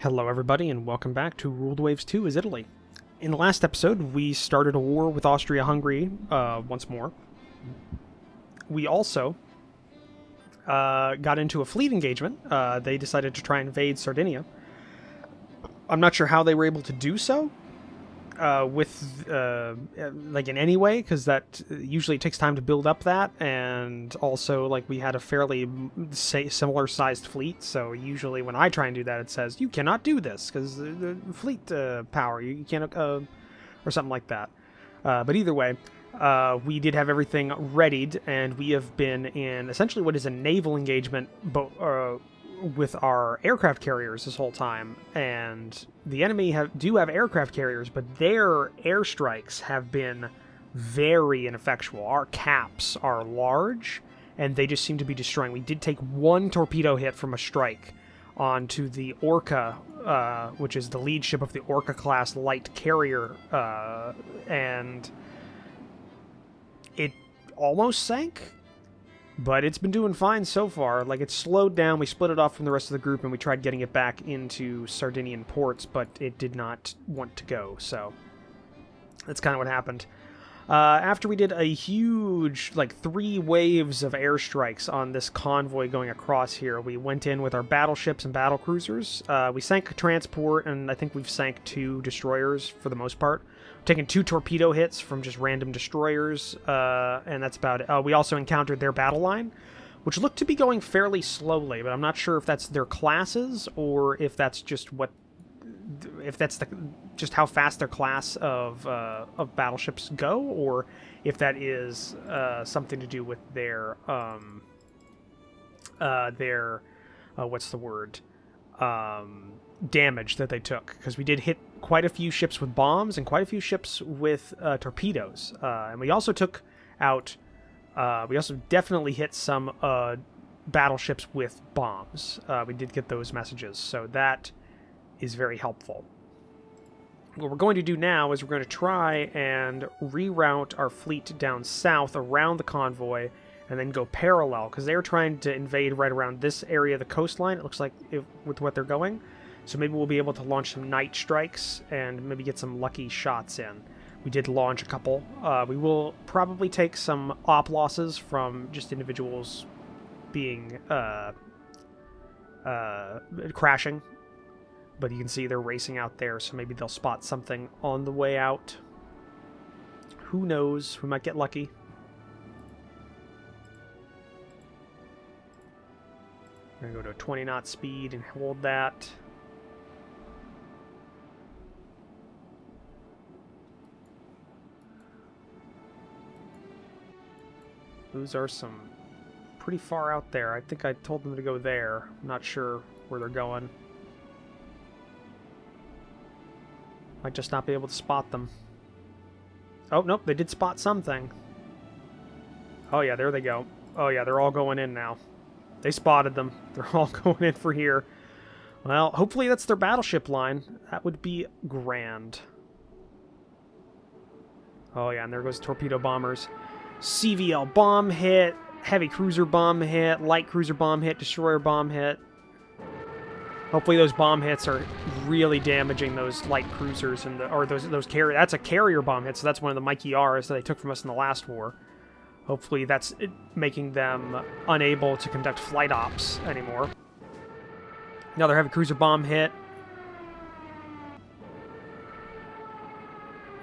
Hello everybody and welcome back to Ruled Waves 2 is Italy. In the last episode, we started a war with Austria-Hungary once more. We also got into a fleet engagement. They decided to try and invade Sardinia. I'm not sure how they were able to do so in any way, because that usually takes time to build up that, and also we had a fairly similar sized fleet, so usually when I try and do that it says you cannot do this because the fleet power, you can't or something like that. But either way, we did have everything readied, and we have been in essentially what is a naval engagement with our aircraft carriers this whole time, and the enemy do have aircraft carriers, but their airstrikes have been very ineffectual. Our caps are large, and they just seem to be destroying. We did take one torpedo hit from a strike onto the Orca, which is the lead ship of the Orca-class light carrier, and it almost sank. But it's been doing fine so far. It slowed down, we split it off from the rest of the group, and we tried getting it back into Sardinian ports, but it did not want to go, so that's kind of what happened. After we did a huge, 3 waves of airstrikes on this convoy going across here, we went in with our battleships and battle cruisers. We sank a transport, and I think we've sank 2 destroyers for the most part. Taking 2 torpedo hits from just random destroyers, and that's about it. We also encountered their battle line, which looked to be going fairly slowly, but I'm not sure if that's their classes or if that's just just how fast their class of battleships go, or if that is something to do with their what's the word? Damage that they took, because we did hit quite a few ships with bombs and quite a few ships with torpedoes, and we also took out we also definitely hit some battleships with bombs. We did get those messages, so that is very helpful. What we're going to do now is we're going to try and reroute our fleet down south around the convoy and then go parallel, because they're trying to invade right around this area of the coastline, it looks like, with what they're going. So maybe we'll be able to launch some night strikes and maybe get some lucky shots in. We did launch a couple. We will probably take some op losses from just individuals being crashing. But you can see they're racing out there, so maybe they'll spot something on the way out. Who knows? We might get lucky. We're going to go to a 20 knot speed and hold that. Those are some pretty far out there. I think I told them to go there. I'm not sure where they're going. Might just not be able to spot them. Oh, nope, they did spot something. Oh yeah, there they go. Oh yeah, they're all going in now. They spotted them. They're all going in for here. Well, hopefully that's their battleship line. That would be grand. Oh yeah, and there goes torpedo bombers. CVL bomb hit, heavy cruiser bomb hit, light cruiser bomb hit, destroyer bomb hit. Hopefully those bomb hits are really damaging those light cruisers and those carrier. That's a carrier bomb hit, so that's one of the Mikey R's that they took from us in the last war. Hopefully that's making them unable to conduct flight ops anymore. Another heavy cruiser bomb hit.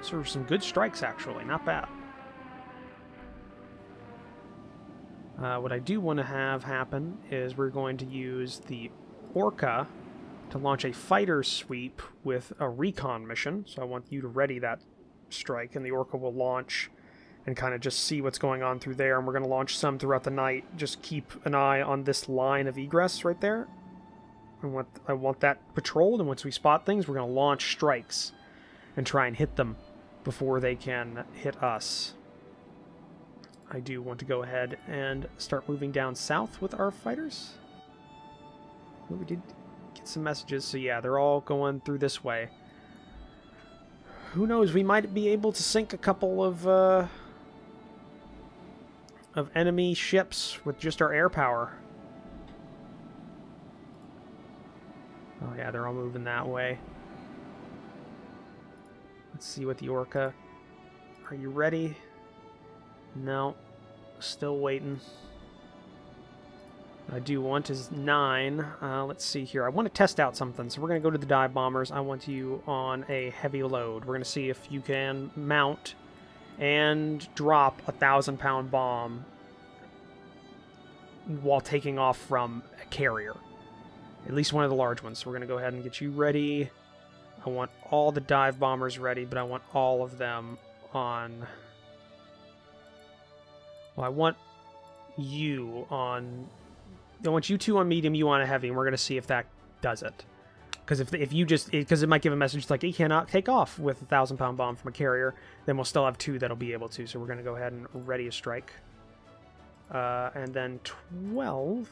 So some good strikes, actually. Not bad. What I do want to have happen is we're going to use the Orca to launch a fighter sweep with a recon mission. So I want you to ready that strike, and the Orca will launch and kind of just see what's going on through there. And we're going to launch some throughout the night. Just keep an eye on this line of egress right there. I want that patrolled, and once we spot things, we're going to launch strikes and try and hit them before they can hit us. I do want to go ahead and start moving down south with our fighters. We did get some messages, so yeah, they're all going through this way. Who knows, we might be able to sink a couple of enemy ships with just our air power. Oh yeah, they're all moving that way. Let's see what the Orca... Are you ready? No. Still waiting. What I do want is 9. Let's see here. I want to test out something, so we're going to go to the dive bombers. I want you on a heavy load. We're going to see if you can mount and drop a 1,000-pound bomb while taking off from a carrier. At least one of the large ones. So we're going to go ahead and get you ready. I want all the dive bombers ready, but I want all of them on... Well, I want you on... I want you 2 on medium, you on a heavy, and we're going to see if that does it. Because if you just... Because it might give a message like, it cannot take off with a 1,000-pound bomb from a carrier, then we'll still have 2 that'll be able to. So we're going to go ahead and ready a strike. And then 12...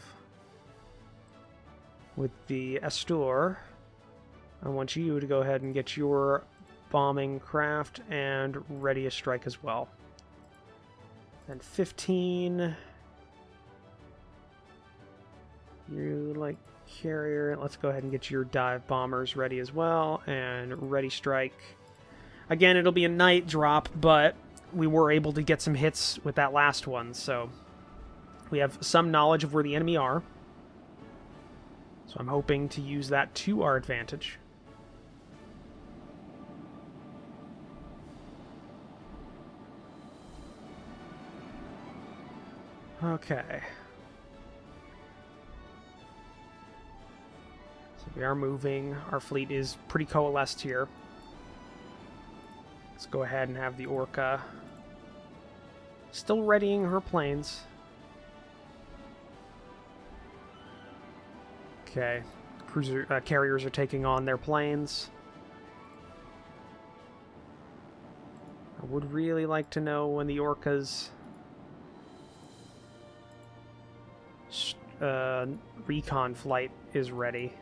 with the Astur, I want you to go ahead and get your bombing craft and ready a strike as well. And 15, you like carrier. Let's go ahead and get your dive bombers ready as well and ready strike. Again, it'll be a night drop, but we were able to get some hits with that last one, so we have some knowledge of where the enemy are. So I'm hoping to use that to our advantage. Okay. So we are moving. Our fleet is pretty coalesced here. Let's go ahead and have the Orca still readying her planes. Okay, carriers are taking on their planes. I would really like to know when the Orca's recon flight is ready.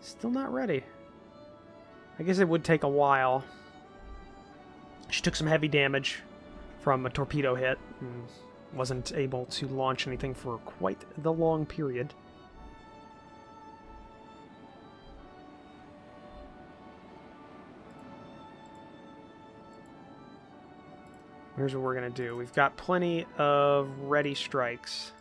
Still not ready. I guess it would take a while. She took some heavy damage from a torpedo hit and wasn't able to launch anything for quite the long period. Here's what we're going to do. We've got plenty of ready strikes.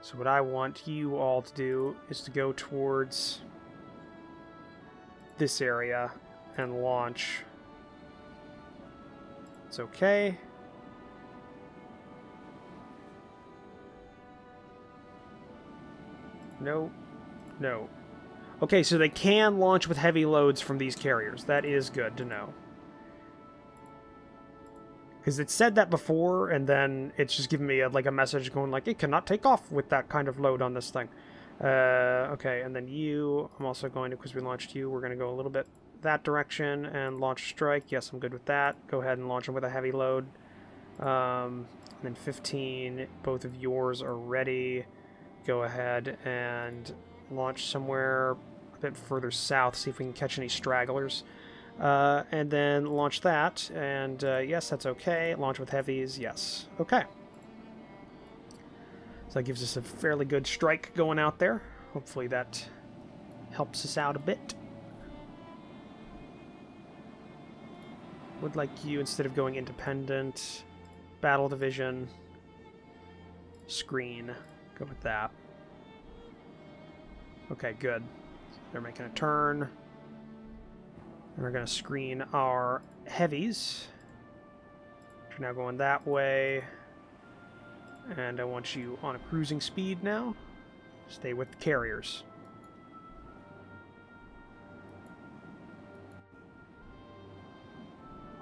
So what I want you all to do is to go towards this area and launch. It's okay. No. No. Okay, so they can launch with heavy loads from these carriers. That is good to know. Because it said that before, and then it's just giving me a message going like, it cannot take off with that kind of load on this thing. Okay, and then you, I'm also going to, because we launched you, we're going to go a little bit that direction and launch strike. Yes, I'm good with that. Go ahead and launch them with a heavy load. And then 15, both of yours are ready. Go ahead and launch somewhere a bit further south, see if we can catch any stragglers. And then launch that, and yes, that's okay. Launch with heavies, yes. Okay. So that gives us a fairly good strike going out there. Hopefully that helps us out a bit. Would like you, instead of going independent, battle division, screen, go with that. Okay, good. They're making a turn. And we're going to screen our heavies. Which are now going that way. And I want you on a cruising speed now. Stay with the carriers.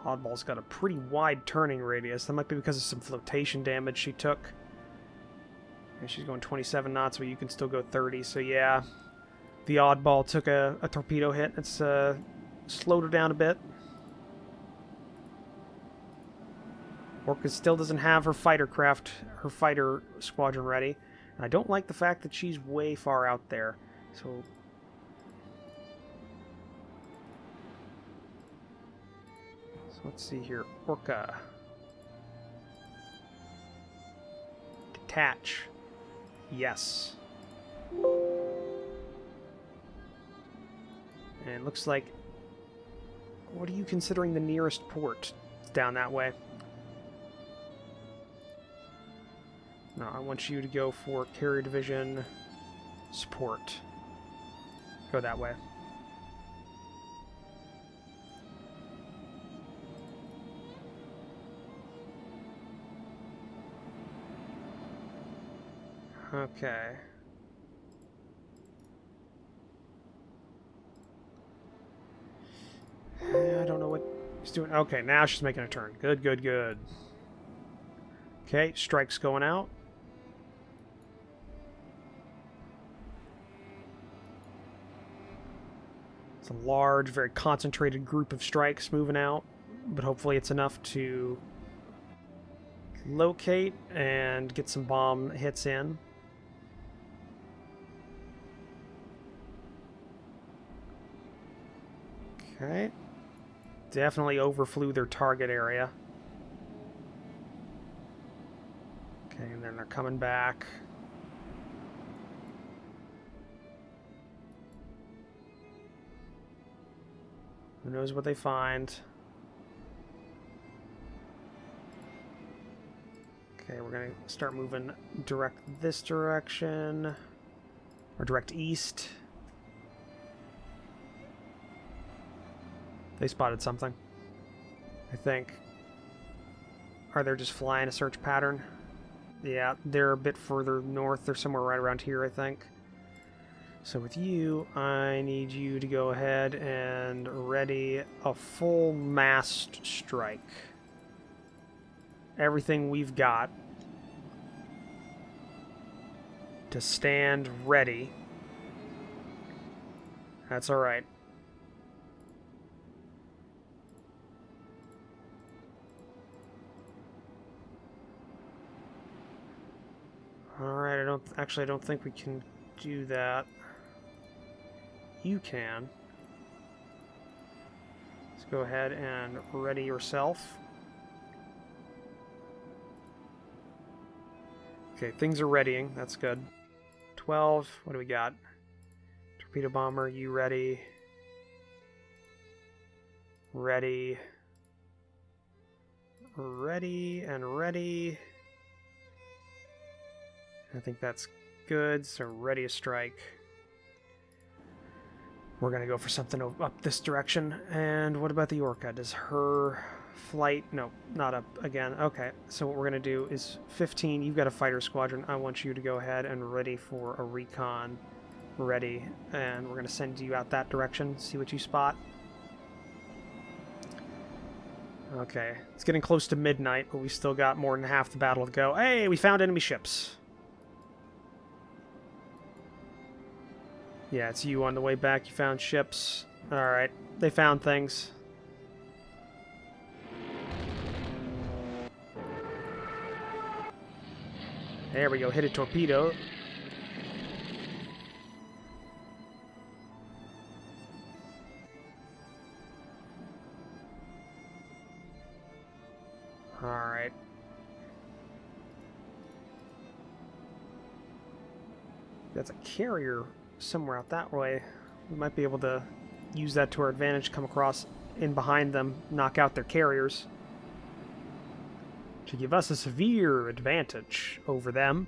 Oddball's got a pretty wide turning radius. That might be because of some flotation damage she took. And she's going 27 knots, but you can still go 30. So yeah, the Oddball took a torpedo hit. It's slowed her down a bit. Orca still doesn't have her fighter craft, her fighter squadron ready. I don't like the fact that she's way far out there. So let's see here. Orca. Detach. Yes. And it looks like... What are you considering the nearest port? It's down that way. No, I want you to go for carrier division support. Go that way. Okay. I don't know what he's doing. Okay, now she's making a turn. Good, good, good. Okay, strike's going out. It's a large, very concentrated group of strikes moving out, but hopefully it's enough to locate and get some bomb hits in. Okay. Definitely overflew their target area. Okay, and then they're coming back. Who knows what they find? Okay, we're going to start moving direct this direction. Or direct east. They spotted something, I think. Are they just flying a search pattern? Yeah, they're a bit further north. They're somewhere right around here, I think. So with you, I need you to go ahead and ready a full massed strike. Everything we've got to stand ready. That's all right. Alright, I don't think we can do that. You can. Let's go ahead and ready yourself. Okay, things are readying. That's good. 12. What do we got? Torpedo bomber, you ready? Ready. Ready and ready. I think that's good, so ready to strike. We're going to go for something up this direction. And what about the Orca? Does her flight... No, not up again. Okay, so what we're going to do is 15. You've got a fighter squadron. I want you to go ahead and ready for a recon. Ready. And we're going to send you out that direction. See what you spot. Okay, it's getting close to midnight, but we still got more than half the battle to go. Hey, we found enemy ships. Yeah, it's you on the way back. You found ships. Alright, they found things. There we go, hit a torpedo. Alright. That's a carrier somewhere out that way. We might be able to use that to our advantage, come across in behind them, knock out their carriers. To give us a severe advantage over them.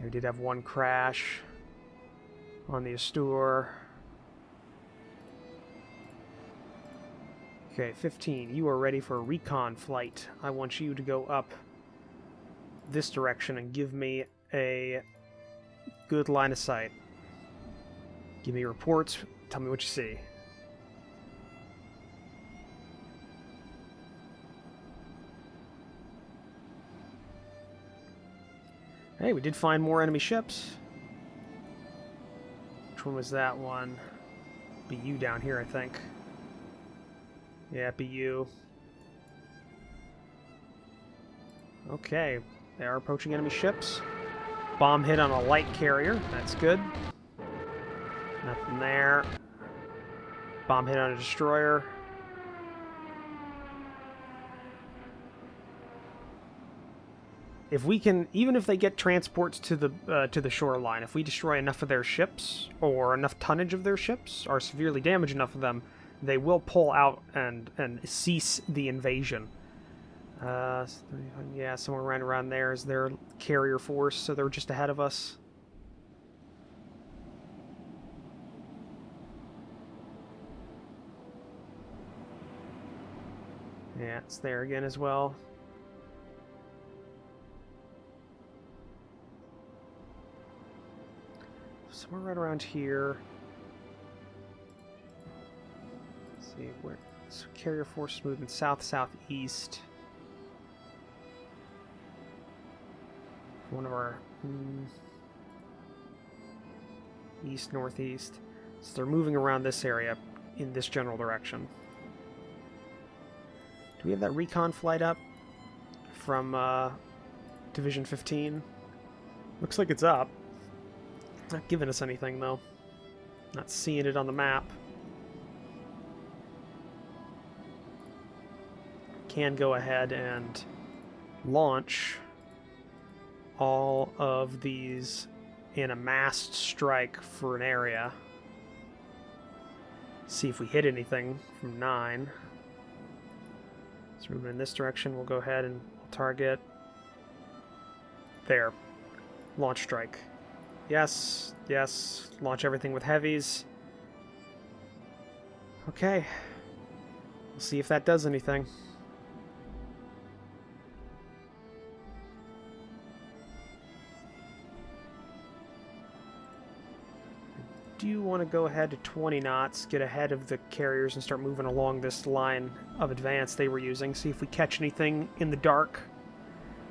We did have one crash on the Astur. Okay, 15. You are ready for a recon flight. I want you to go up this direction and give me a good line of sight. Give me reports. Tell me what you see. Hey, we did find more enemy ships. Which one was that one? Be you down here, I think. Yeah, be you. Okay, they are approaching enemy ships. Bomb hit on a light carrier. That's good. Nothing there. Bomb hit on a destroyer. If we can, even if they get transports to the shoreline, if we destroy enough of their ships, or enough tonnage of their ships, or severely damage enough of them, they will pull out and cease the invasion. Yeah, somewhere right around there is their carrier force, so they're just ahead of us. Yeah, it's there again as well. Somewhere right around here. Let's see, where... So carrier force moving south-southeast. One of our... east-northeast. So they're moving around this area in this general direction. Do we have that recon flight up from Division 15? Looks like it's up. Not giving us anything, though. Not seeing it on the map. Can go ahead and launch all of these in a massed strike for an area. See if we hit anything from 9. So moving in this direction, we'll go ahead and target. There. Launch strike. Yes, yes. Launch everything with heavies. Okay. We'll see if that does anything. I do want to go ahead to 20 knots, get ahead of the carriers and start moving along this line of advance they were using. See if we catch anything in the dark.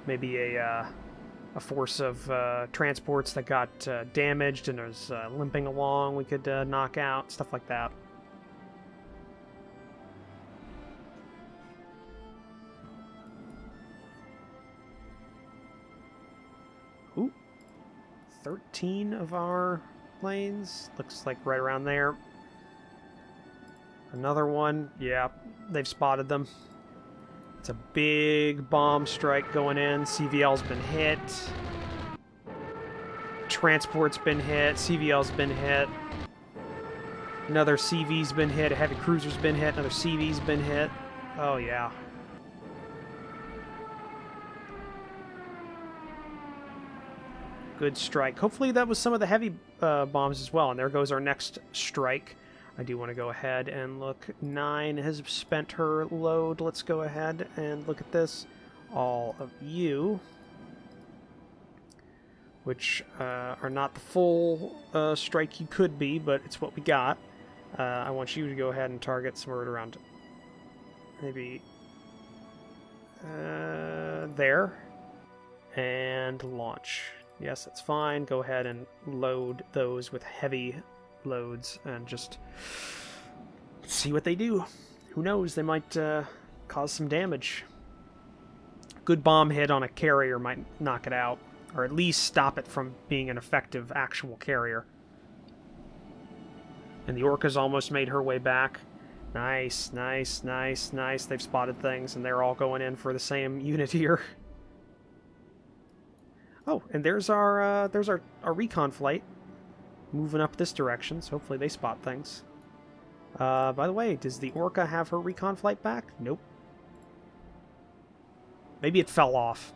Maybe a force of transports that got damaged and is limping along we could knock out, stuff like that. Ooh. 13 of our planes. Looks like right around there. Another one. Yeah, they've spotted them. It's a big bomb strike going in. CVL's been hit. Transport's been hit. CVL's been hit. Another CV's been hit. A heavy cruiser's been hit. Another CV's been hit. Oh, yeah. Good strike. Hopefully that was some of the heavy bombs as well. And there goes our next strike. I do want to go ahead and look. 9 has spent her load. Let's go ahead and look at this. All of you, which are not the full strike you could be, but it's what we got. I want you to go ahead and target somewhere around maybe there. And launch. Yes, that's fine. Go ahead and load those with heavy loads and just see what they do. Who knows? They might cause some damage. Good bomb hit on a carrier might knock it out, or at least stop it from being an effective actual carrier. And the Orca's almost made her way back. Nice, nice, nice, nice. They've spotted things, and they're all going in for the same unit here. Oh, and there's our recon flight moving up this direction, so hopefully they spot things. By the way, does the Orca have her recon flight back? Nope. Maybe it fell off.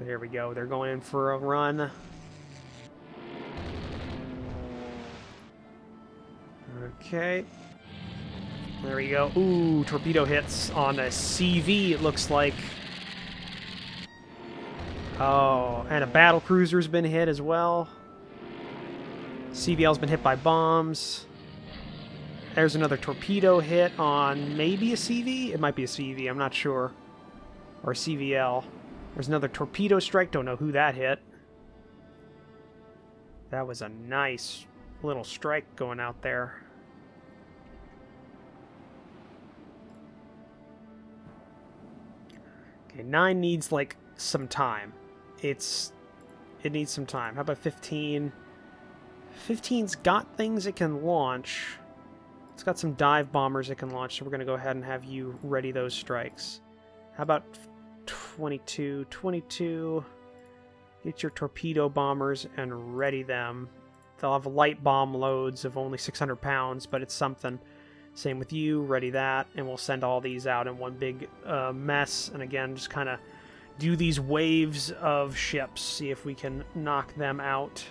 There we go. They're going in for a run. Okay. There we go. Ooh, torpedo hits on a CV, it looks like. Oh, and a battle cruiser's been hit as well. CVL's been hit by bombs. There's another torpedo hit on maybe a CV? It might be a CV, I'm not sure. Or a CVL. There's another torpedo strike, don't know who that hit. That was a nice little strike going out there. Okay, 9 needs, like, some time. It needs some time. How about 15? 15's got things it can launch. It's got some dive bombers it can launch, so we're going to go ahead and have you ready those strikes. How about 22? 22, get your torpedo bombers and ready them. They'll have light bomb loads of only 600 pounds, but it's something. Same with you, ready that, and we'll send all these out in one big mess, and again, just kind of do these waves of ships, see if we can knock them out.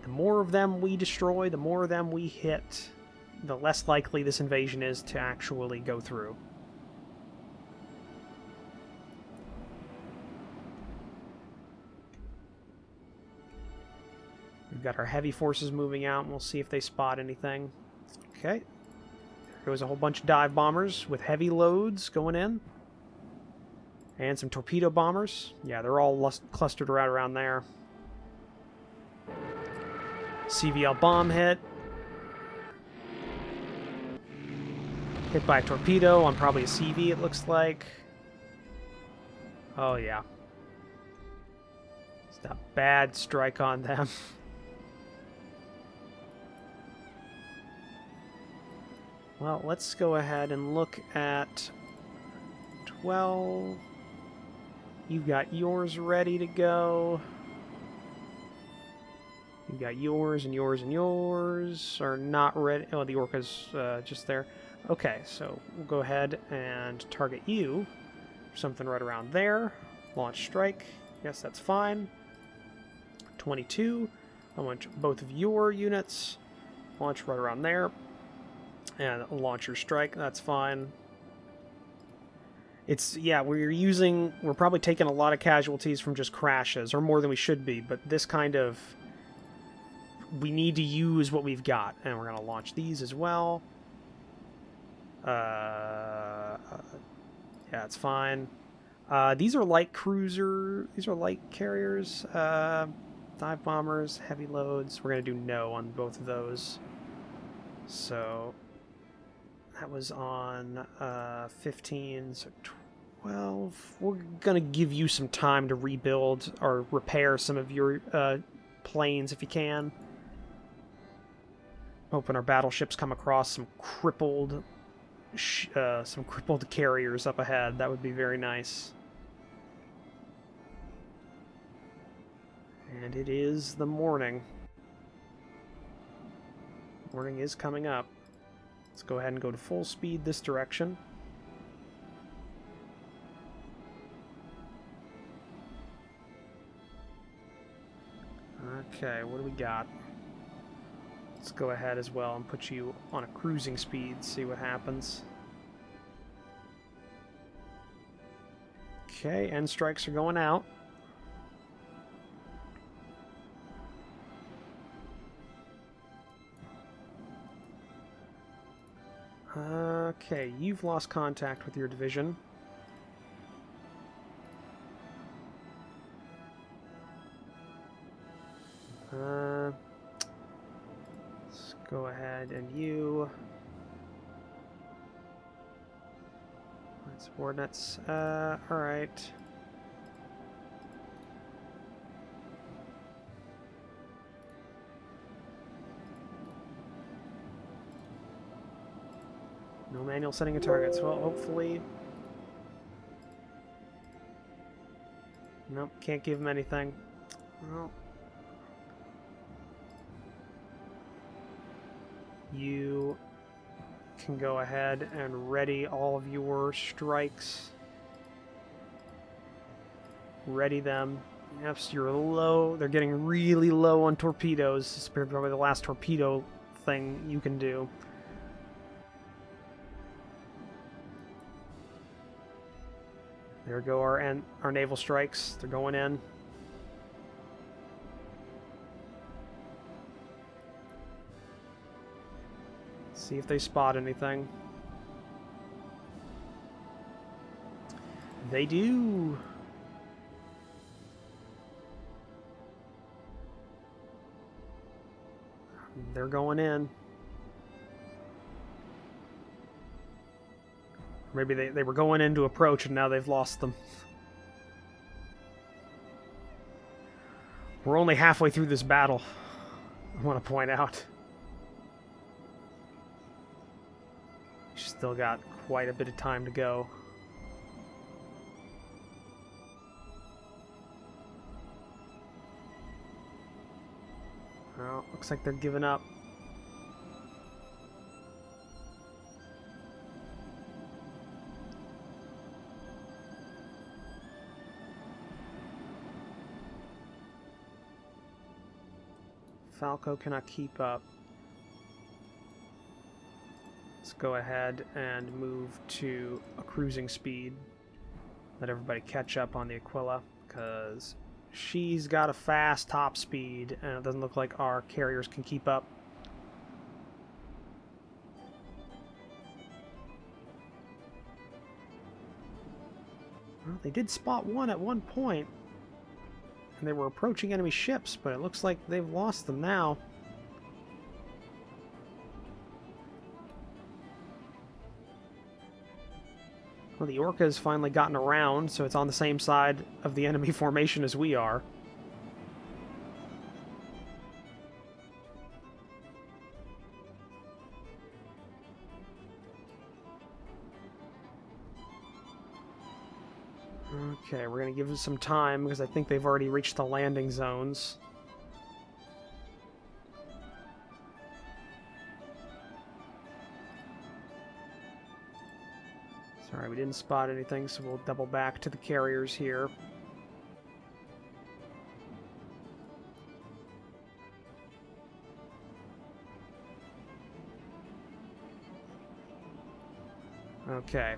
The more of them we destroy, the more of them we hit, the less likely this invasion is to actually go through. We've got our heavy forces moving out, and we'll see if they spot anything. Okay. There goes a whole bunch of dive bombers with heavy loads going in. And some torpedo bombers. Yeah, they're all clustered right around there. CVL bomb hit. Hit by a torpedo on probably a CV, it looks like. Oh, yeah. It's a bad strike on them. Well, let's go ahead and look at 12. You've got yours ready to go. You've got yours and yours and yours are not ready. Oh, the Orca's just there. Okay, so we'll go ahead and target you. Something right around there. Launch strike. Yes, that's fine. 22. I want both of your units. Launch right around there. And launch your strike. That's fine. It's, yeah, we're probably taking a lot of casualties from just crashes, or more than we should be, but this kind of, we need to use what we've got, and we're going to launch these as well. Yeah, it's fine. These are light carriers, dive bombers, heavy loads. We're going to do no on both of those. So that was on 15, so 12. We're going to give you some time to rebuild or repair some of your planes if you can. Hoping our battleships come across some crippled carriers up ahead. That would be very nice. And it is the morning. Morning is coming up. Let's go ahead and go to full speed this direction. Okay, what do we got? Let's go ahead as well and put you on a cruising speed, see what happens. Okay, end strikes are going out. Okay, you've lost contact with your division. Let's go ahead and you... Subordinates. Alright. No manual setting of targets. Well, hopefully... Nope, can't give him anything. Well... You can go ahead and ready all of your strikes. Ready them. Yes, you're low. They're getting really low on torpedoes. This is probably the last torpedo thing you can do. There go our naval strikes. They're going in. See if they spot anything. They do. They're going in. Maybe they were going in to approach and now they've lost them. We're only halfway through this battle, I want to point out. Still got quite a bit of time to go. Well, looks like they're giving up. Falco cannot keep up. Let's go ahead and move to a cruising speed. Let everybody catch up on the Aquila, because she's got a fast top speed, and it doesn't look like our carriers can keep up. Well, they did spot one at one point, and they were approaching enemy ships, but it looks like they've lost them now. Well, the Orca has finally gotten around, so it's on the same side of the enemy formation as we are. Okay, we're going to give it some time, because I think they've already reached the landing zones. Sorry, we didn't spot anything, so we'll double back to the carriers here. Okay.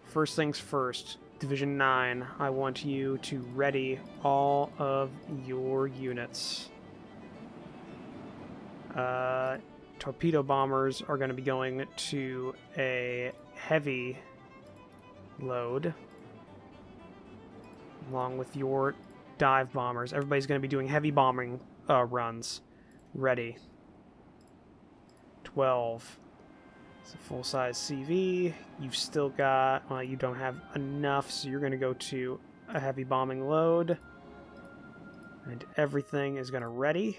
First things first. Division 9, I want you to ready all of your units. Torpedo bombers are going to be going to a heavy load, along with your dive bombers. Everybody's going to be doing heavy bombing runs. Ready. 12. It's a full-size CV. You've still got... Well, you don't have enough, so you're going to go to a heavy bombing load. And everything is going to ready.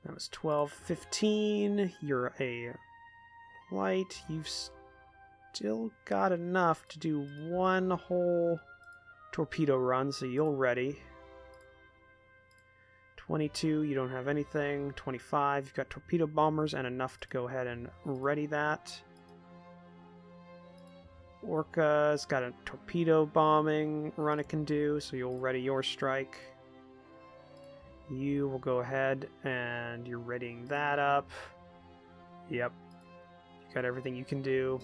That was 12. 15. You're a light. You've still got enough to do one whole torpedo run, so you'll ready. 22, you don't have anything. 25, you've got torpedo bombers and enough to go ahead and ready that. Orca's got a torpedo bombing run it can do, so you'll ready your strike. You will go ahead and you're readying that up. Yep. You got everything you can do.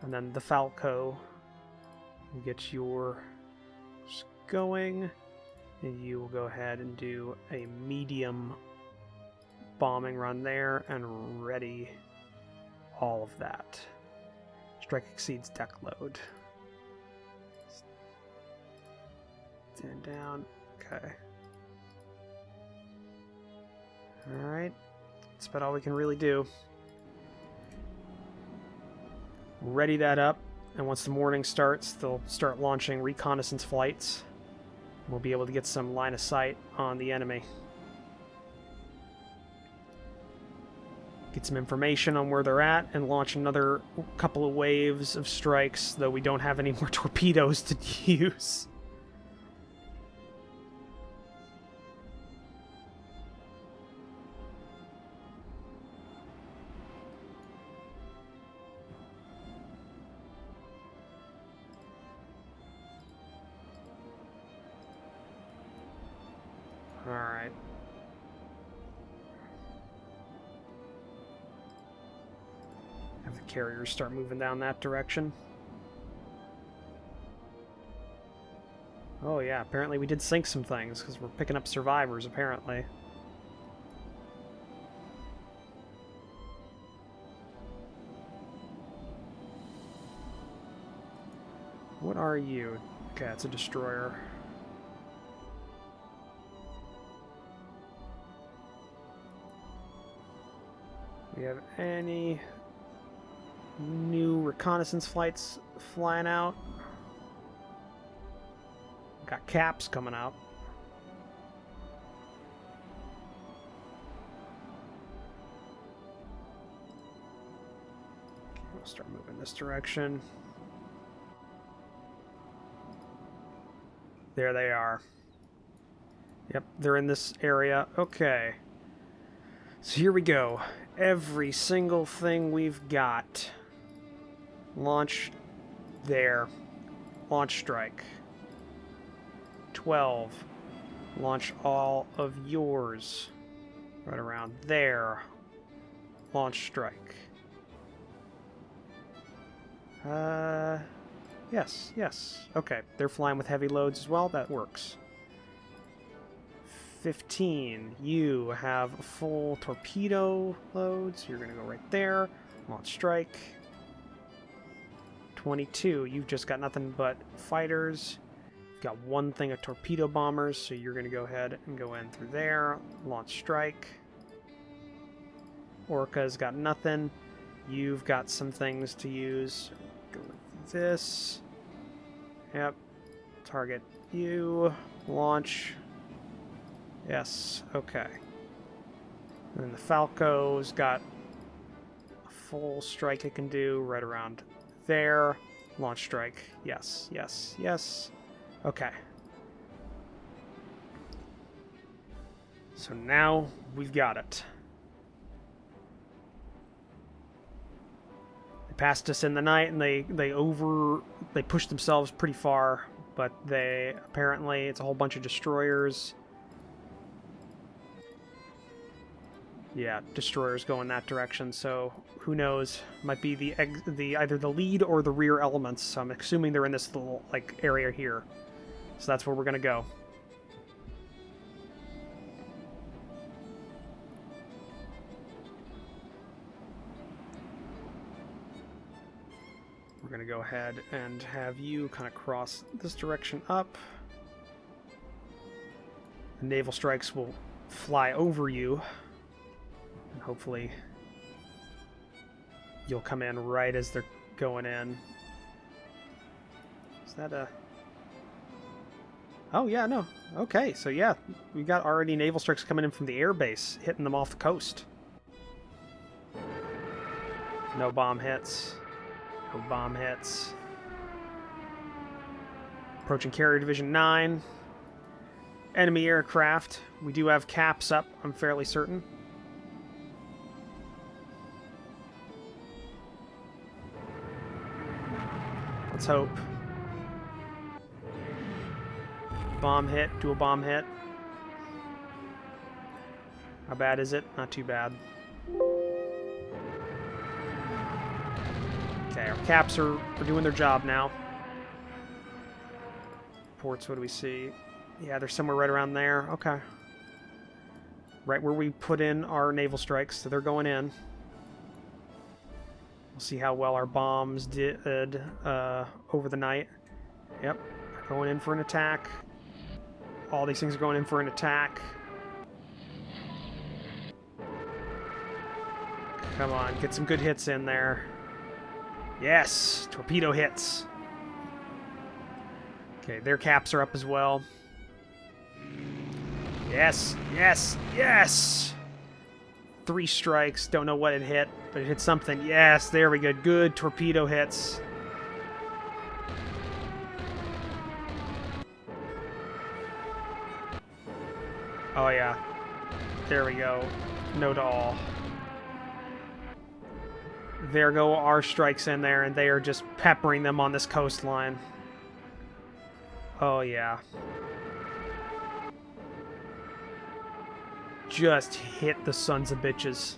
And then the Falco will get your going. And you will go ahead and do a medium bombing run there and ready all of that. Strike exceeds deck load. Stand down. Okay. Alright. That's about all we can really do. Ready that up, and once the morning starts, they'll start launching reconnaissance flights. We'll be able to get some line of sight on the enemy. Get some information on where they're at, and launch another couple of waves of strikes, though we don't have any more torpedoes to use. Alright. Have the carriers start moving down that direction. Oh yeah, apparently we did sink some things, because we're picking up survivors, apparently. What are you? Okay, it's a destroyer. We have any New reconnaissance flights flying out. Got caps coming out. We'll start moving this direction. There they are. Yep, they're in this area. Okay. So here we go. Every single thing we've got. Launch there. Launch strike. 12. Launch all of yours. Right around there. Launch strike. Yes, yes. Okay, they're flying with heavy loads as well. That works. 15. You have full torpedo loads. You're going to go right there. Launch strike. 22. You've just got nothing but fighters. You've got one thing of torpedo bombers, so you're going to go ahead and go in through there. Launch strike. Orca's got nothing. You've got some things to use. Go with this. Yep. Target you. Launch. Yes. Okay. And then the Falco's got a full strike it can do right around there. Launch strike. Yes. Yes. Yes. Okay. So now we've got it. Passed us in the night, and they pushed themselves pretty far, but they apparently it's a whole bunch of destroyers. Yeah, destroyers go in that direction, so who knows? Might be the either the lead or the rear elements. So I'm assuming they're in this little like area here. So that's where we're gonna go. We're going to go ahead and have you kind of cross this direction up. The naval strikes will fly over you. And hopefully you'll come in right as they're going in. Is that a... Oh, yeah, no. Okay, so yeah, we got already naval strikes coming in from the air base, hitting them off the coast. No bomb hits. No bomb hits. Approaching Carrier Division 9. Enemy aircraft. We do have caps up, I'm fairly certain. Let's hope. Bomb hit. Do a bomb hit. How bad is it? Not too bad. Okay, our caps are doing their job now. Ports, what do we see? Yeah, they're somewhere right around there. Okay. Right where we put in our naval strikes, so they're going in. We'll see how well our bombs did over the night. Yep, going in for an attack. All these things are going in for an attack. Come on, get some good hits in there. Yes! Torpedo hits. Okay, their caps are up as well. Yes! Yes! Yes! 3 strikes. Don't know what it hit, but it hit something. Yes, there we go. Good torpedo hits. Oh, yeah. There we go. No to all. There go our strikes in there, and they are just peppering them on this coastline. Oh, yeah. Just hit the sons of bitches.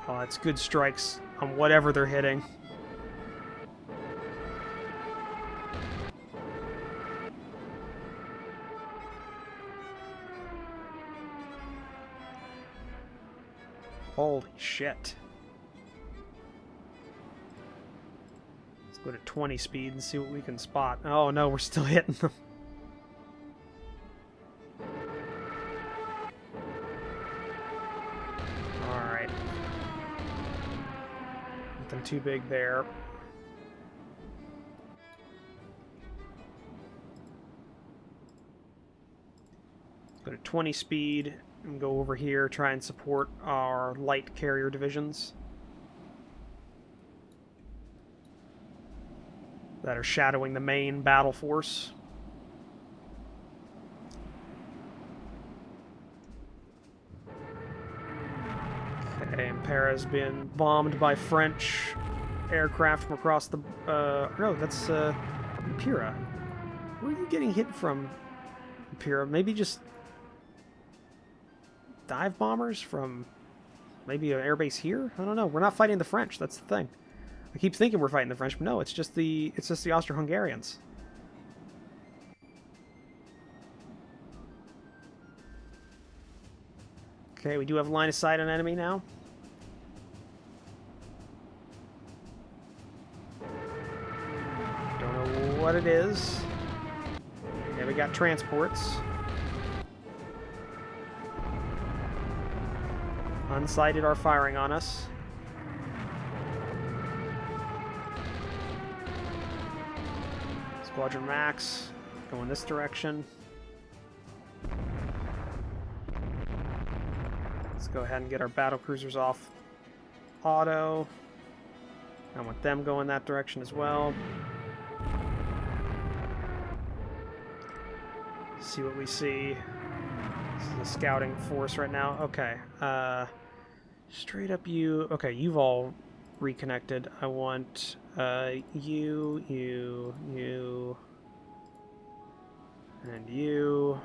Oh, that's good strikes on whatever they're hitting. Holy shit. Let's go to 20 speed and see what we can spot. Oh no, we're still hitting them. Alright. too big there. Go to 20 speed and go over here, try and support our light carrier divisions that are shadowing the main battle force. Okay, Ampera's been bombed by French aircraft from across the... no, that's Impera. Where are you getting hit from, Impera? Maybe just dive bombers from maybe an airbase here? I don't know. We're not fighting the French. That's the thing. I keep thinking we're fighting the French, but no, it's just the Austro-Hungarians. Okay, we do have line of sight on enemy now. Don't know what it is. Yeah, we got transports. Unsighted are firing on us. Squadron Max, going this direction. Let's go ahead and get our battle cruisers off auto. I want them going that direction as well. See what we see. This is a scouting force right now. Okay. Straight up you. Okay, you've all reconnected. I want you, and you,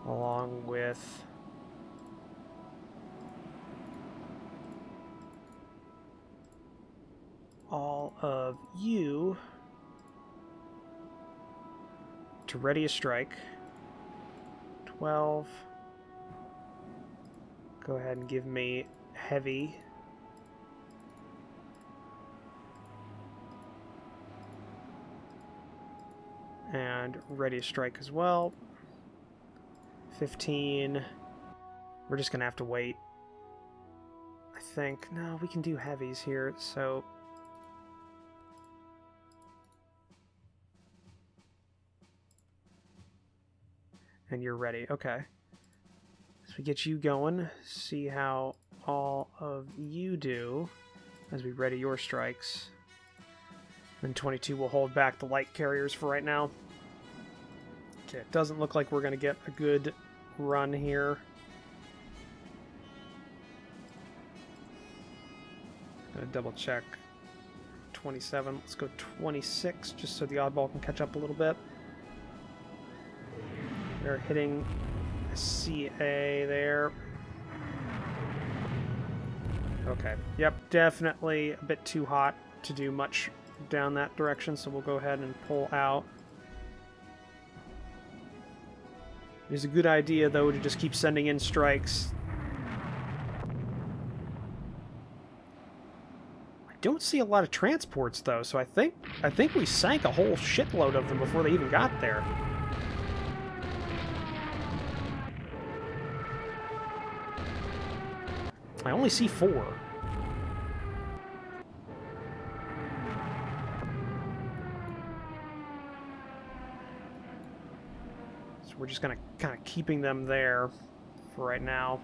along with all of you to ready a strike. 12. Go ahead and give me heavy. And ready to strike as well. 15. We're just gonna have to wait. I think. No, we can do heavies here, so. And you're ready. Okay. So we get you going. See how all of you do as we ready your strikes. Then 22 will hold back the light carriers for right now. Okay, it doesn't look like we're going to get a good run here. Gonna double check. 27. Let's go 26, just so the oddball can catch up a little bit. They're hitting a CA there. Okay. Yep, definitely a bit too hot to do much down that direction, so we'll go ahead and pull out. It is a good idea, though, to just keep sending in strikes. I don't see a lot of transports, though, so I think we sank a whole shitload of them before they even got there. I only see 4. So we're just kind of keeping them there for right now.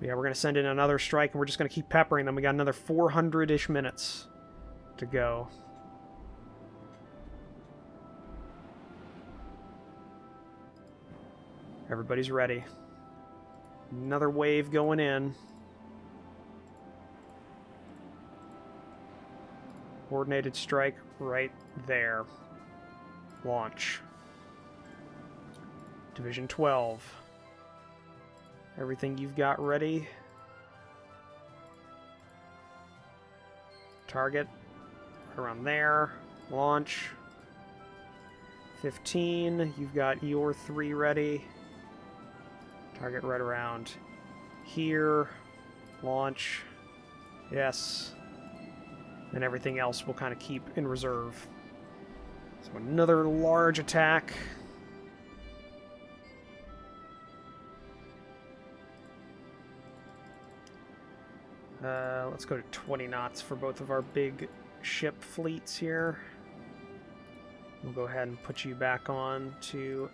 Yeah, we're going to send in another strike, and we're just going to keep peppering them. We got another 400-ish minutes to go. Everybody's ready. Another wave going in. Coordinated strike right there. Launch. Division 12. Everything you've got ready. Target around there. Launch. 15. You've got your 3 ready. Target right around here. Launch. Yes. And everything else we'll kind of keep in reserve. So another large attack. Let's go to 20 knots for both of our big ship fleets here. We'll go ahead and put you back on to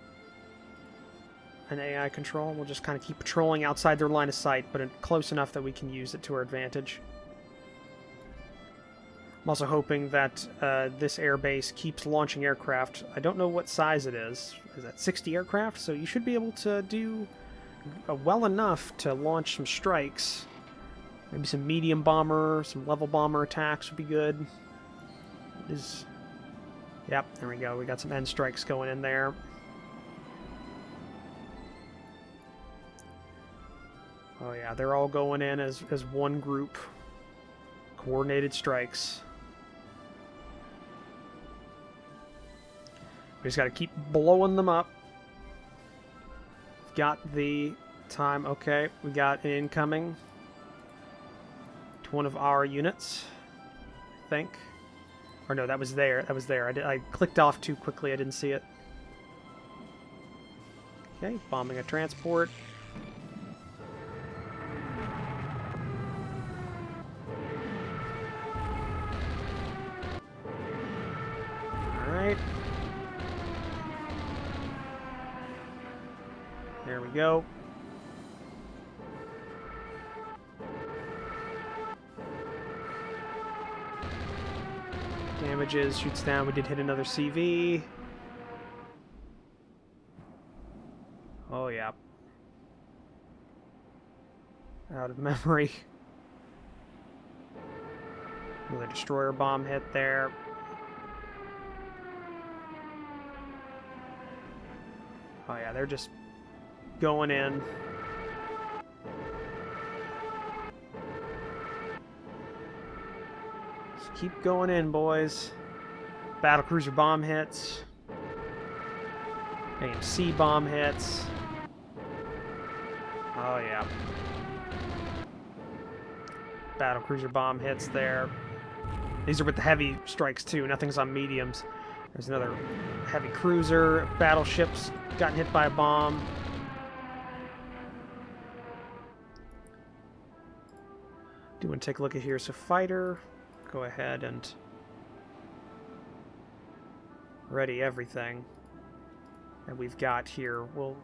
an AI control. We'll just kind of keep patrolling outside their line of sight, but close enough that we can use it to our advantage. I'm also hoping that this airbase keeps launching aircraft. I don't know what size it is. Is that 60 aircraft? So you should be able to do well enough to launch some strikes. Maybe some medium bomber, some level bomber attacks would be good. Yep, there we go. We got some end strikes going in there. Oh yeah, they're all going in as one group. Coordinated strikes. We just got to keep blowing them up. Got the time. Okay, we got an incoming to one of our units, I think. Or no, that was there. That was there. I clicked off too quickly. I didn't see it. Okay, bombing a transport. Alright. There we go. Damages, shoots down. We did hit another CV. Oh, yeah. Out of memory. Another destroyer bomb hit there. Oh, yeah, they're just going in. Just keep going in, boys. Battlecruiser bomb hits. AMC bomb hits. Oh, yeah. Battlecruiser bomb hits there. These are with the heavy strikes, too. Nothing's on mediums. There's another heavy cruiser. Battleships gotten hit by a bomb. Do want to take a look at here. So fighter, go ahead and ready everything that we've got here. We'll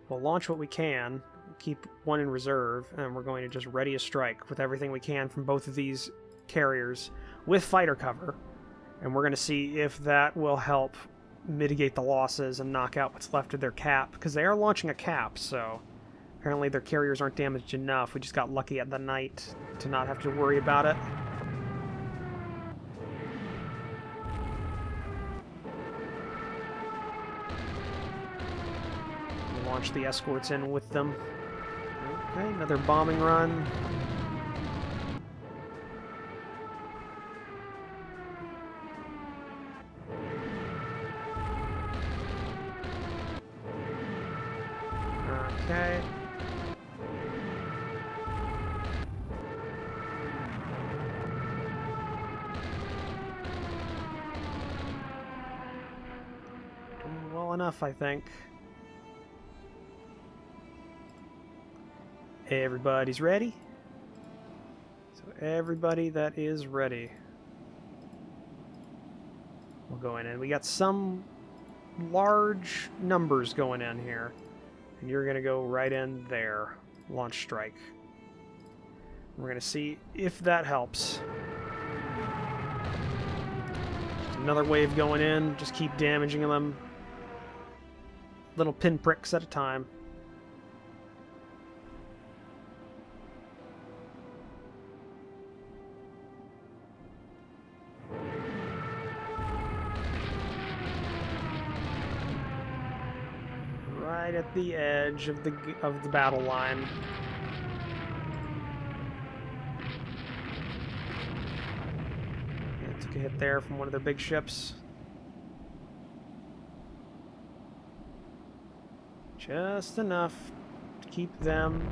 launch what we can, keep one in reserve, and we're going to just ready a strike with everything we can from both of these carriers with fighter cover. And we're going to see if that will help mitigate the losses and knock out what's left of their cap, because they are launching a cap, so apparently their carriers aren't damaged enough. We just got lucky at the night to not have to worry about it. We'll launch the escorts in with them. Okay, another bombing run. Okay. Doing well enough, I think. Everybody's ready. So everybody that is ready. We'll go in, and we got some large numbers going in here. And you're going to go right in there. Launch strike. We're going to see if that helps. Just another wave going in. Just keep damaging them. Little pinpricks at a time. Right at the edge of the battle line. Yeah, took a hit there from one of their big ships. Just enough to keep them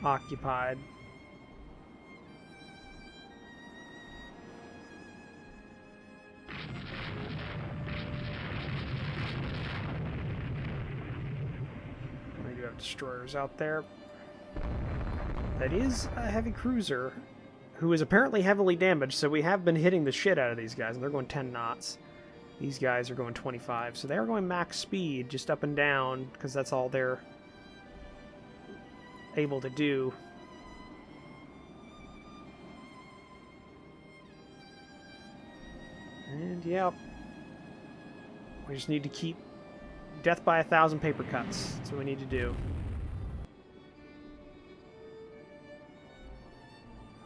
occupied. destroyers out there. That is a heavy cruiser, who is apparently heavily damaged, so we have been hitting the shit out of these guys, and they're going 10 knots. These guys are going 25, so they're going max speed, just up and down, because that's all they're able to do. And, yep. We just need to keep death by 1,000 paper cuts. That's what we need to do.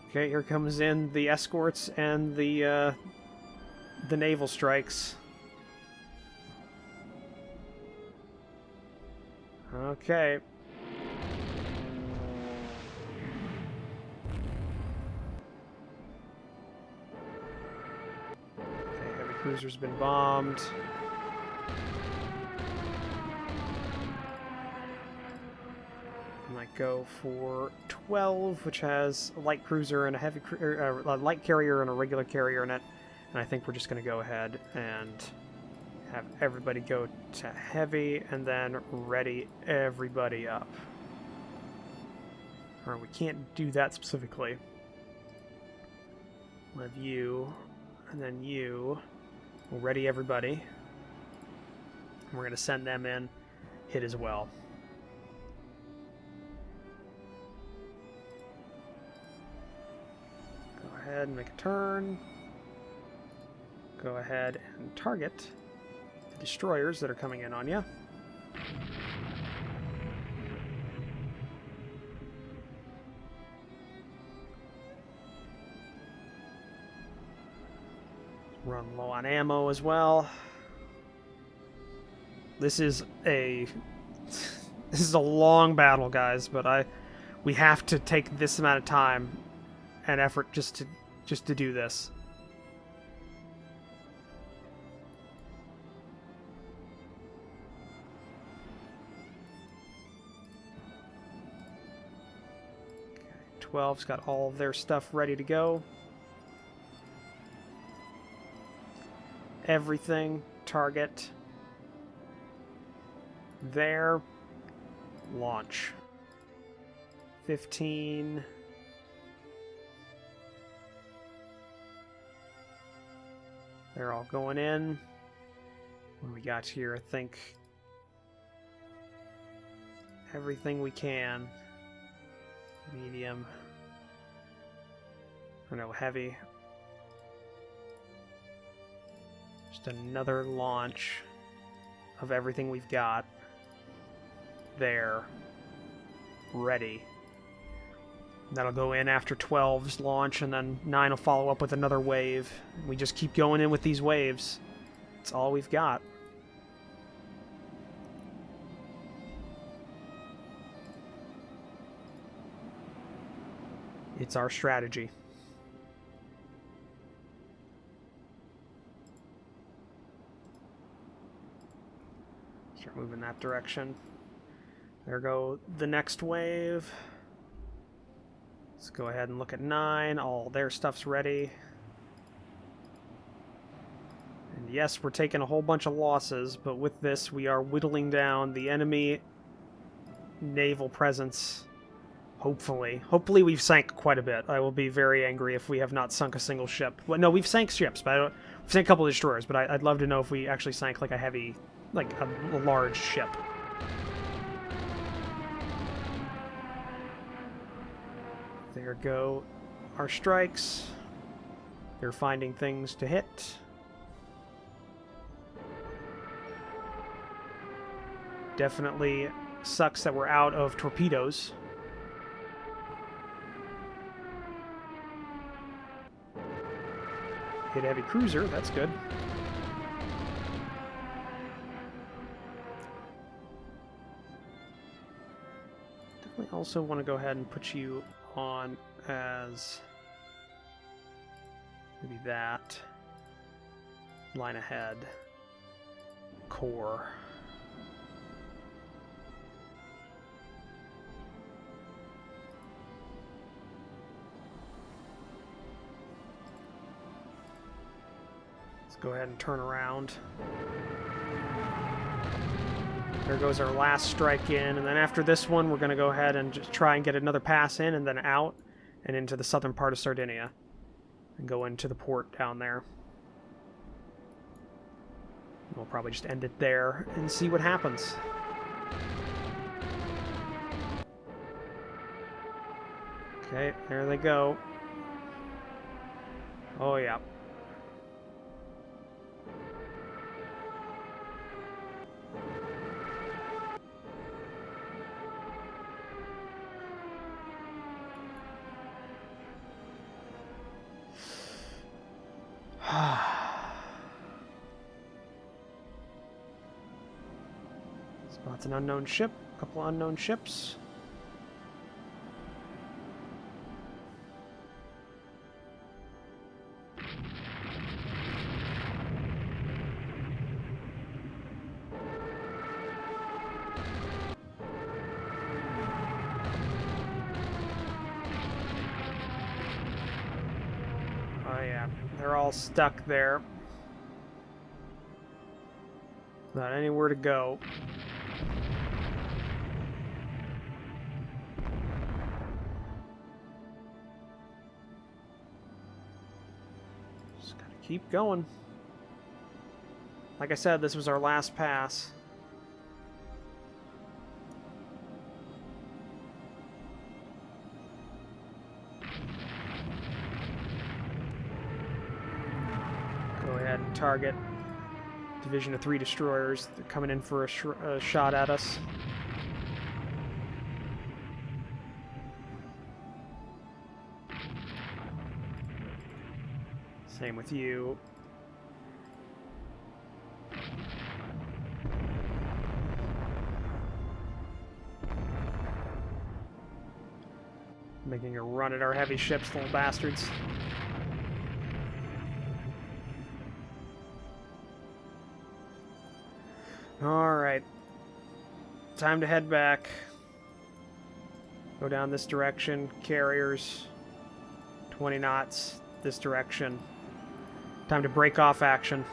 Okay, here comes in the escorts and the naval strikes. Okay. Okay, heavy cruiser's been bombed. Might go for 12, which has a light cruiser and a heavy a light carrier and a regular carrier in it. And I think we're just going to go ahead and have everybody go to heavy and then ready everybody up. Or we can't do that specifically. We'll have you, and then you. We'll ready everybody. And we're going to send them in, hit as well. Go ahead and make a turn. Go ahead and target the destroyers that are coming in on you. Run low on ammo as well. This is a long battle, guys, but we have to take this amount of time and effort just to do this. Okay, 12's got all of their stuff ready to go. Everything, target, there, launch. 15. They're all going in. What do we got here? I think everything we can. Medium. Or no, heavy. Just another launch of everything we've got. There. Ready. That'll go in after 12's launch, and then 9 will follow up with another wave. We just keep going in with these waves. That's all we've got. It's our strategy. Start moving that direction. There go the next wave. Let's go ahead and look at 9. All their stuff's ready. And yes, we're taking a whole bunch of losses, but with this we are whittling down the enemy naval presence. Hopefully. Hopefully we've sank quite a bit. I will be very angry if we have not sunk a single ship. Well, no, we've sank ships, but we've sank a couple of destroyers, but I'd love to know if we actually sank like a heavy, like a large ship. There go our strikes. They're finding things to hit. Definitely sucks that we're out of torpedoes. Hit heavy cruiser, that's good. Definitely also want to go ahead and put you on as maybe that line ahead core. Let's go ahead and turn around. There goes our last strike in, and then after this one, we're going to go ahead and just try and get another pass in, and then out, and into the southern part of Sardinia, and go into the port down there. We'll probably just end it there and see what happens. Okay, there they go. Oh, yeah. Spots an unknown ship. A couple unknown ships. Oh yeah, they're all stuck there. Not anywhere to go. Just gotta keep going. Like I said, this was our last pass. Go ahead and target division of 3 destroyers. They're coming in for a shot at us. Same with you. Making a run at our heavy ships, little bastards. Alright. Time to head back. Go down this direction. Carriers. 20 knots. This direction. Time to break off action.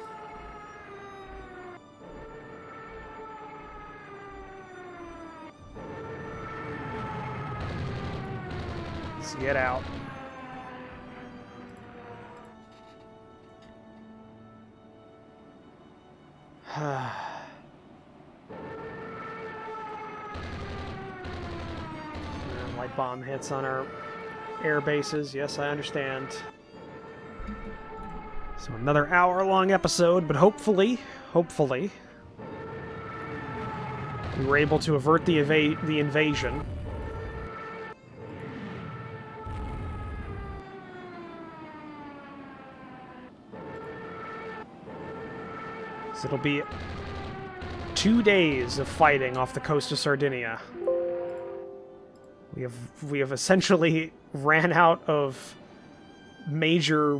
Let's get out. Light bomb hits on our air bases. Yes, I understand. So another hour-long episode, but hopefully, we were able to avert the invasion. So it'll be 2 days of fighting off the coast of Sardinia. We have essentially ran out of major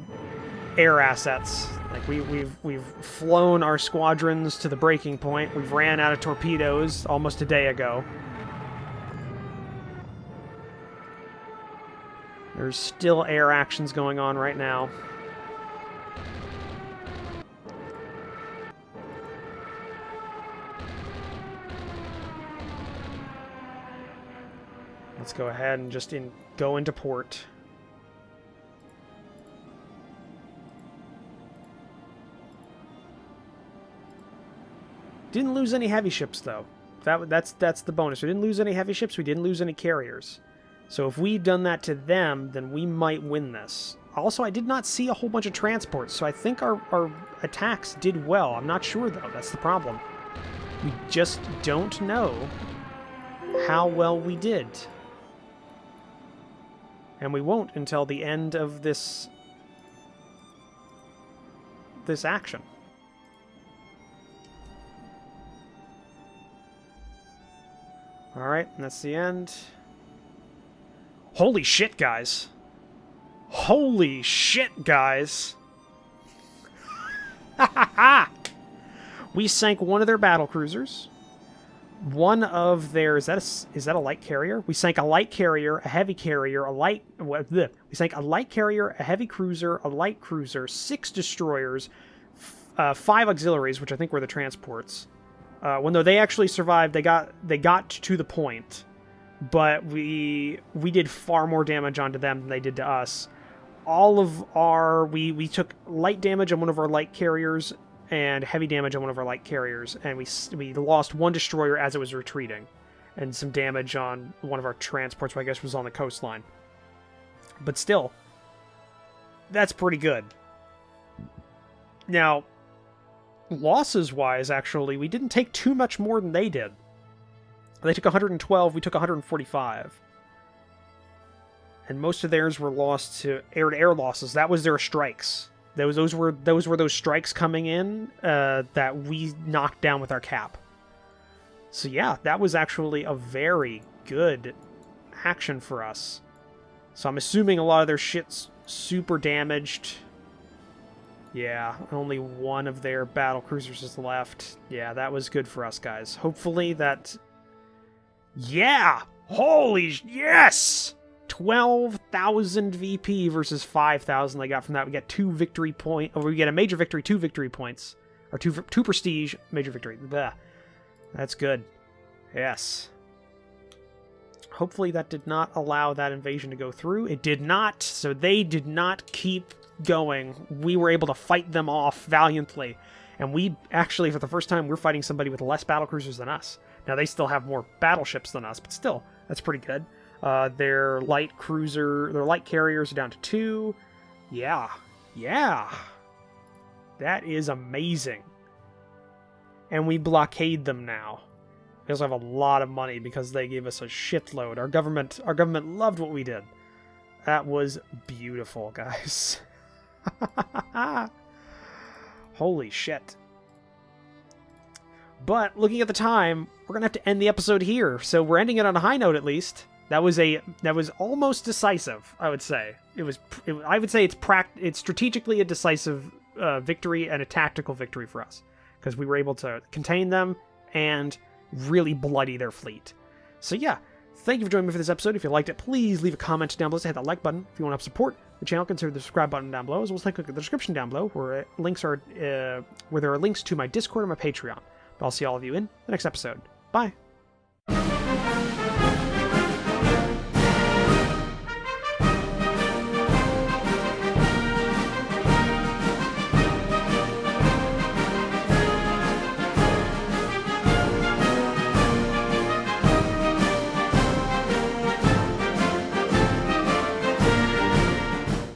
air assets. Like we've flown our squadrons to the breaking point. We've ran out of torpedoes almost a day ago. There's still air actions going on right now. Let's go ahead and just go into port. Didn't lose any heavy ships, though. That's the bonus. We didn't lose any heavy ships. We didn't lose any carriers. So if we'd done that to them, then we might win this. Also, I did not see a whole bunch of transports, so I think our attacks did well. I'm not sure, though. That's the problem. We just don't know how well we did. And we won't until the end of this action. Alright, and that's the end. Holy shit, guys. Holy shit, guys. We sank one of their battle cruisers. One of their... Is that a light carrier? We sank a light carrier, a heavy carrier, we sank a light carrier, a heavy cruiser, a light cruiser, 6 destroyers, 5 auxiliaries, which I think were the transports. Well, no, they actually survived. They got to the point, but we did far more damage onto them than they did to us. All of our... We took light damage on one of our light carriers and heavy damage on one of our light carriers, and we lost one destroyer as it was retreating, and some damage on one of our transports, which I guess was on the coastline. But still, that's pretty good. Now, losses-wise, actually, we didn't take too much more than they did. They took 112, we took 145. And most of theirs were lost to air-to-air losses. That was their strikes. Those were those strikes coming in that we knocked down with our cap. So yeah, that was actually a very good action for us. So I'm assuming a lot of their shit's super damaged. Yeah, only one of their battle cruisers is left. Yeah, that was good for us, guys. Hopefully that... Yeah! Holy... Yes! 12,000 VP versus 5,000 I got from that. We get 2 victory points. Or we get a major victory, 2 victory points. Or 2 prestige, major victory. Blah. That's good. Yes. Hopefully that did not allow that invasion to go through. It did not, so they did not keep going. We were able to fight them off valiantly. And we actually, for the first time, we're fighting somebody with less battlecruisers than us. Now, they still have more battleships than us, but still, that's pretty good. Their light carriers are down to 2. Yeah. Yeah. That is amazing. And we blockade them now. We also have a lot of money because they gave us a shitload. Our government loved what we did. That was beautiful, guys. Holy shit. But looking at the time, we're gonna have to end the episode here. So we're ending it on a high note, at least. That was almost decisive, I would say. I would say it's strategically a decisive victory and a tactical victory for us, because we were able to contain them and really bloody their fleet. So yeah, thank you for joining me for this episode. If you liked it, please leave a comment down below. Hit that like button. If you want to help support the channel, consider the subscribe button down below, as well as click the description down below where there are links to my Discord and my Patreon. But I'll see all of you in the next episode. Bye.